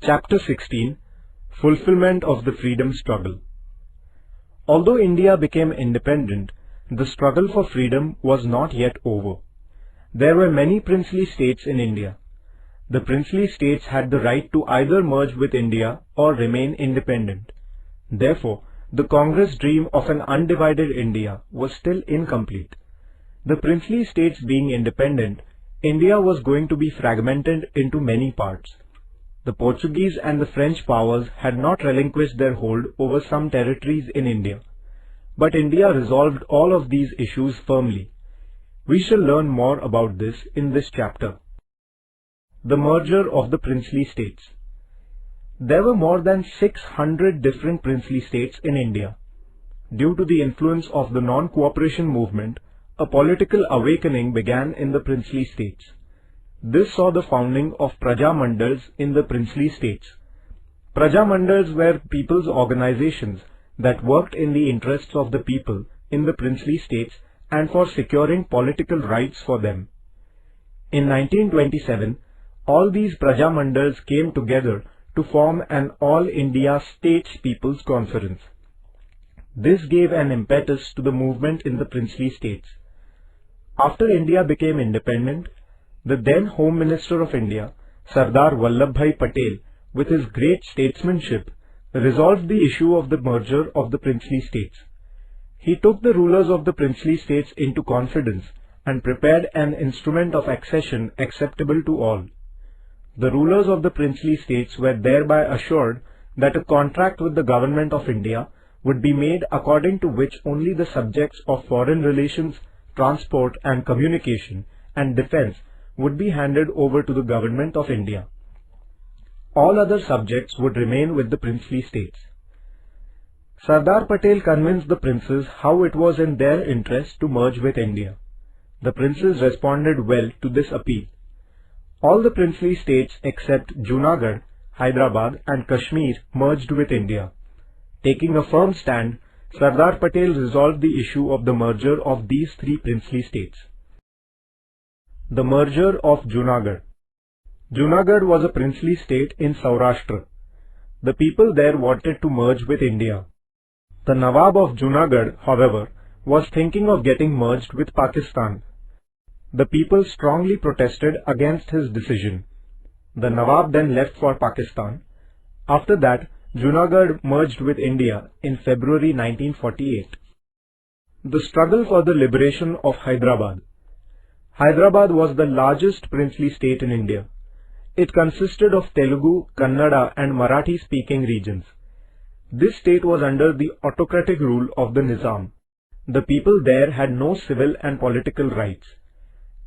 Chapter 16 Fulfillment of the Freedom Struggle. Although India became independent, the struggle for freedom was not yet over. There were many princely states in India. The princely states had the right to either merge with India or remain independent. Therefore, the Congress dream of an undivided India was still incomplete. The princely states being independent, India was going to be fragmented into many parts. The Portuguese and the French powers had not relinquished their hold over some territories in India. But India resolved all of these issues firmly. We shall learn more about this in this chapter. The merger of the princely states. There were more than 600 different princely states in India. Due to the influence of the non-cooperation movement, a political awakening began in the princely states. This saw the founding of Praja Mandals in the princely states. Praja Mandals were people's organizations that worked in the interests of the people in the princely states and for securing political rights for them. In 1927, all these Praja Mandals came together to form an All India States People's Conference. This gave an impetus to the movement in the princely states. After India became independent, the then Home Minister of India, Sardar Vallabhbhai Patel, with his great statesmanship, resolved the issue of the merger of the princely states. He took the rulers of the princely states into confidence and prepared an instrument of accession acceptable to all. The rulers of the princely states were thereby assured that a contract with the government of India would be made according to which only the subjects of foreign relations, transport and communication and defense would be handed over to the government of India. All other subjects would remain with the princely states. Sardar Patel convinced the princes how it was in their interest to merge with India. The princes responded well to this appeal. All the princely states except Junagadh, Hyderabad and Kashmir merged with India. Taking a firm stand, Sardar Patel resolved the issue of the merger of these three princely states. The merger of Junagadh. Junagadh was a princely state in Saurashtra. The people there wanted to merge with India. The Nawab of Junagadh, however, was thinking of getting merged with Pakistan. The people strongly protested against his decision. The Nawab then left for Pakistan. After that, Junagadh merged with India in February 1948. The struggle for the liberation of Hyderabad. Hyderabad was the largest princely state in India. It consisted of Telugu, Kannada and Marathi-speaking regions. This state was under the autocratic rule of the Nizam. The people there had no civil and political rights.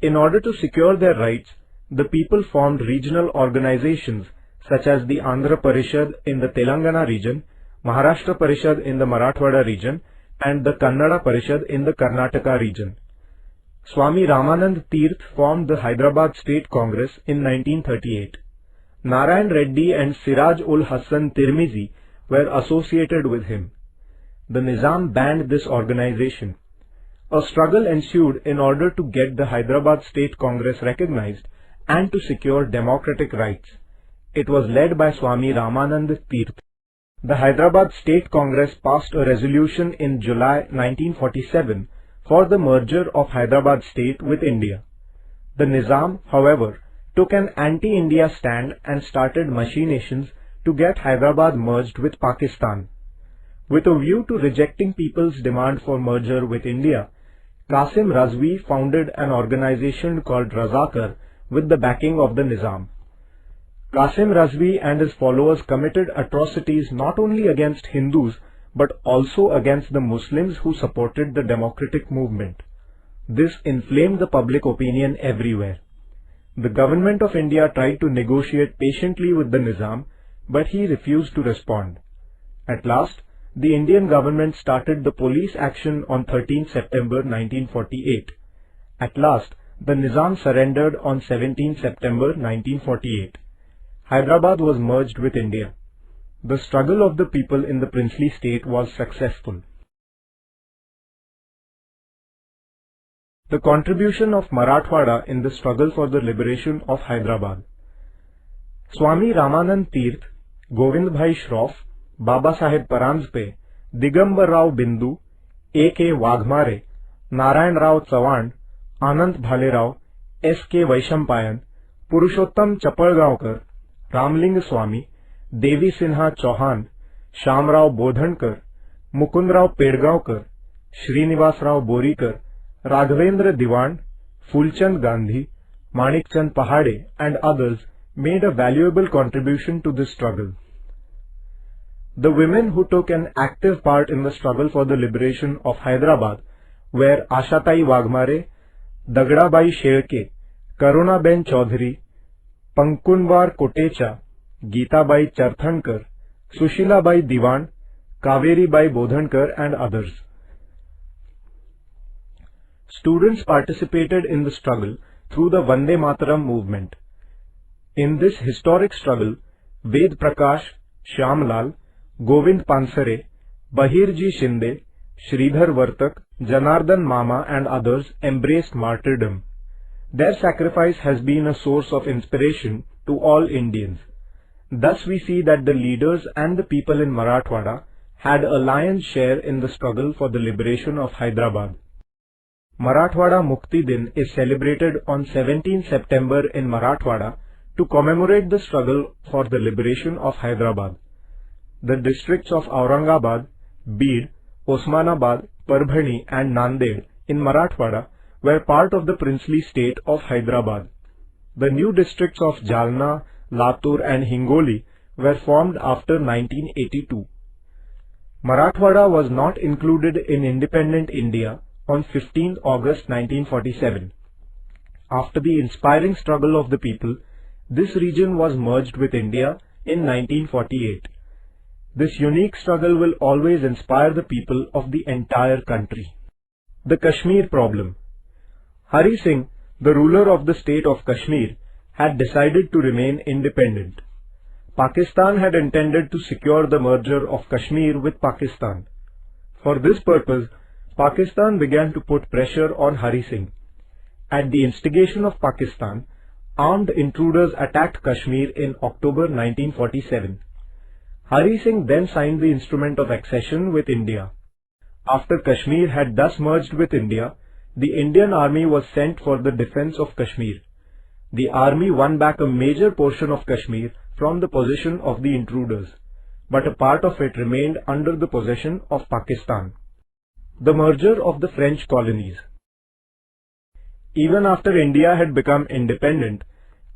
In order to secure their rights, the people formed regional organizations such as the Andhra Parishad in the Telangana region, Maharashtra Parishad in the Marathwada region, and the Kannada Parishad in the Karnataka region. Swami Ramanand Tirth formed the Hyderabad State Congress in 1938. Narayan Reddy and Siraj ul Hassan Tirmizi were associated with him. The Nizam banned this organization. A struggle ensued in order to get the Hyderabad State Congress recognized and to secure democratic rights. It was led by Swami Ramanand Tirth. The Hyderabad State Congress passed a resolution in July 1947 for the merger of Hyderabad state with India. The Nizam, however, took an anti-India stand and started machinations to get Hyderabad merged with Pakistan. With a view to rejecting people's demand for merger with India, Qasim Razvi founded an organization called Razakar with the backing of the Nizam. Qasim Razvi and his followers committed atrocities not only against Hindus but also against the Muslims who supported the democratic movement. This inflamed the public opinion everywhere. The government of India tried to negotiate patiently with the Nizam, but he refused to respond. At last, the Indian government started the police action on 13 September 1948. At last, the Nizam surrendered on 17 September 1948. Hyderabad was merged with India. The struggle of the people in the princely state was successful. The contribution of Marathwada in the struggle for the liberation of Hyderabad. Swami Ramanand Tirth, Govind Bhai Shroff, Baba Saheb Paranjpe, Digambar Rao Bindu, A.K. Waghmare, Narayan Rao Chavan, Anant Bhalerao, S.K. Vaishampayan, Purushottam Chapalgaonkar, Ramling Swami, Devi Sinha Chauhan, Shamrao Bodhankar, Mukundrao Pedgaonkar, Srinivas Rao Borikar, Raghavendra Diwan, Fulchand Gandhi, Manikchand Pahade and others made a valuable contribution to this struggle. The women who took an active part in the struggle for the liberation of Hyderabad were Ashatai Waghmare, Dagdabai Shelke, Karunaben Chaudhary, Pankunwar Kotecha, Geetabai Charthankar, Sushilabai Diwan, Kaveribai Bodhankar and others. Students participated in the struggle through the Vande Mataram movement. In this historic struggle, Ved Prakash, Shyamlal, Govind Pansare, Bahirji Shinde, Sridhar Vartak, Janardhan Mama and others embraced martyrdom. Their sacrifice has been a source of inspiration to all Indians. Thus we see that the leaders and the people in Marathwada had a lion's share in the struggle for the liberation of Hyderabad. Marathwada Mukti Din is celebrated on 17 September in Marathwada to commemorate the struggle for the liberation of Hyderabad. The districts of Aurangabad, Beed, Osmanabad, Parbhani and Nanded in Marathwada were part of the princely state of Hyderabad. The new districts of Jalna, Latur and Hingoli were formed after 1982. Marathwada was not included in independent India on 15 August 1947. After the inspiring struggle of the people, this region was merged with India in 1948. This unique struggle will always inspire the people of the entire country. The Kashmir problem. Hari Singh, the ruler of the state of Kashmir, had decided to remain independent. Pakistan had intended to secure the merger of Kashmir with Pakistan. For this purpose, Pakistan began to put pressure on Hari Singh. At the instigation of Pakistan, armed intruders attacked Kashmir in October 1947. Hari Singh then signed the instrument of accession with India. After Kashmir had thus merged with India, the Indian army was sent for the defense of Kashmir. The army won back a major portion of Kashmir from the possession of the intruders, but a part of it remained under the possession of Pakistan. The merger of the French colonies. Even after India had become independent,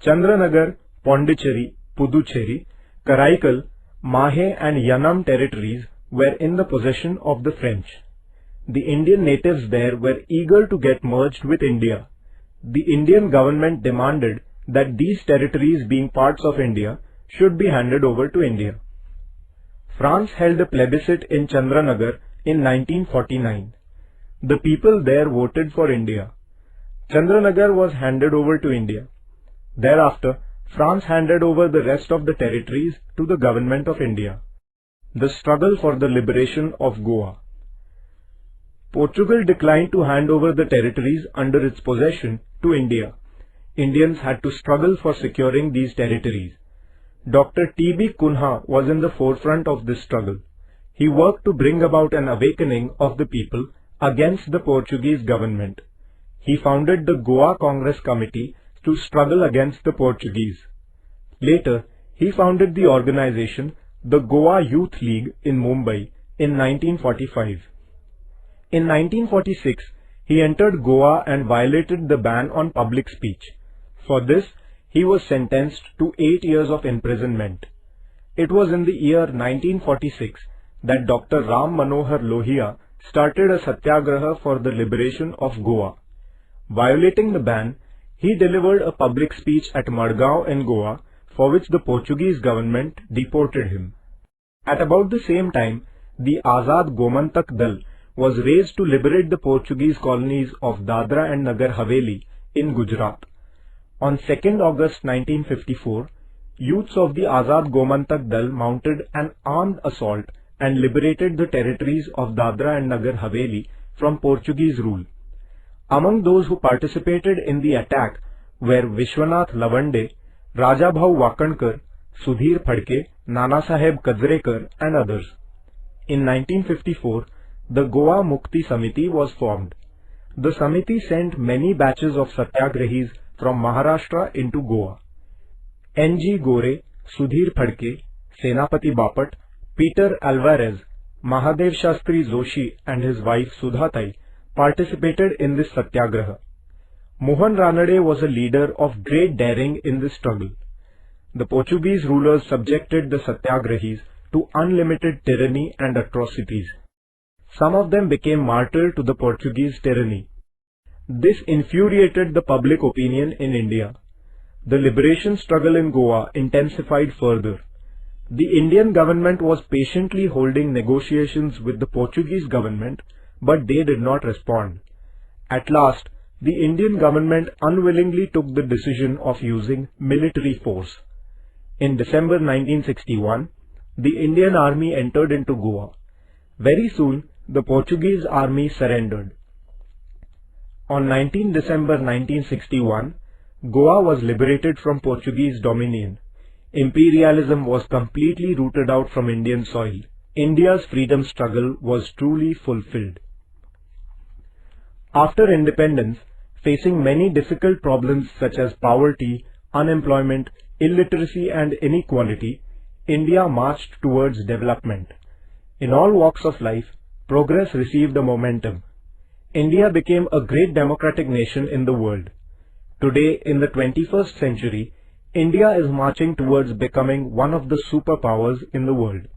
Chandranagar, Pondicherry, Puducherry, Karaikal, Mahe and Yanam territories were in the possession of the French. The Indian natives there were eager to get merged with India. The Indian government demanded that these territories, being parts of India, should be handed over to India. France held a plebiscite in Chandranagar in 1949. The people there voted for India. Chandranagar was handed over to India. Thereafter, France handed over the rest of the territories to the government of India. The struggle for the liberation of Goa. Portugal declined to hand over the territories under its possession to India. Indians had to struggle for securing these territories. Dr. T.B. Kunha was in the forefront of this struggle. He worked to bring about an awakening of the people against the Portuguese government. He founded the Goa Congress Committee to struggle against the Portuguese. Later, he founded the organization the Goa Youth League in Mumbai in 1945. In 1946, he entered Goa and violated the ban on public speech. For this, he was sentenced to 8 years of imprisonment. It was in the year 1946 that Dr. Ram Manohar Lohia started a satyagraha for the liberation of Goa. Violating the ban, he delivered a public speech at Madgaon in Goa, for which the Portuguese government deported him. At about the same time, the Azad Gomantak Dal was raised to liberate the Portuguese colonies of Dadra and Nagar Haveli in Gujarat. On 2nd August 1954, youths of the Azad Gomantak Dal mounted an armed assault and liberated the territories of Dadra and Nagar Haveli from Portuguese rule. Among those who participated in the attack were Vishwanath Lavande, Rajabhau Wakankar, Sudhir Phadke, Nanasaheb Kajrekar and others. In 1954, the Goa Mukti Samiti was formed. The Samiti sent many batches of Satyagrahis from Maharashtra into Goa. N.G. Gore, Sudhir Phadke, Senapati Bapat, Peter Alvarez, Mahadev Shastri Joshi and his wife Sudhatai participated in this satyagraha. Mohan Ranade was a leader of great daring in this struggle. The Portuguese rulers subjected the Satyagrahis to unlimited tyranny and atrocities. Some of them became martyrs to the Portuguese tyranny. This infuriated the public opinion in India. The liberation struggle in Goa intensified further. The Indian government was patiently holding negotiations with the Portuguese government, but they did not respond. At last, the Indian government unwillingly took the decision of using military force. In December 1961, the Indian army entered into Goa. Very soon, the Portuguese army surrendered. On 19 December 1961, Goa was liberated from Portuguese dominion. Imperialism was completely rooted out from Indian soil. India's freedom struggle was truly fulfilled. After independence, facing many difficult problems such as poverty, unemployment, illiteracy and inequality, India marched towards development. In all walks of life, progress received a momentum. India became a great democratic nation in the world. Today, in the 21st century, India is marching towards becoming one of the superpowers in the world.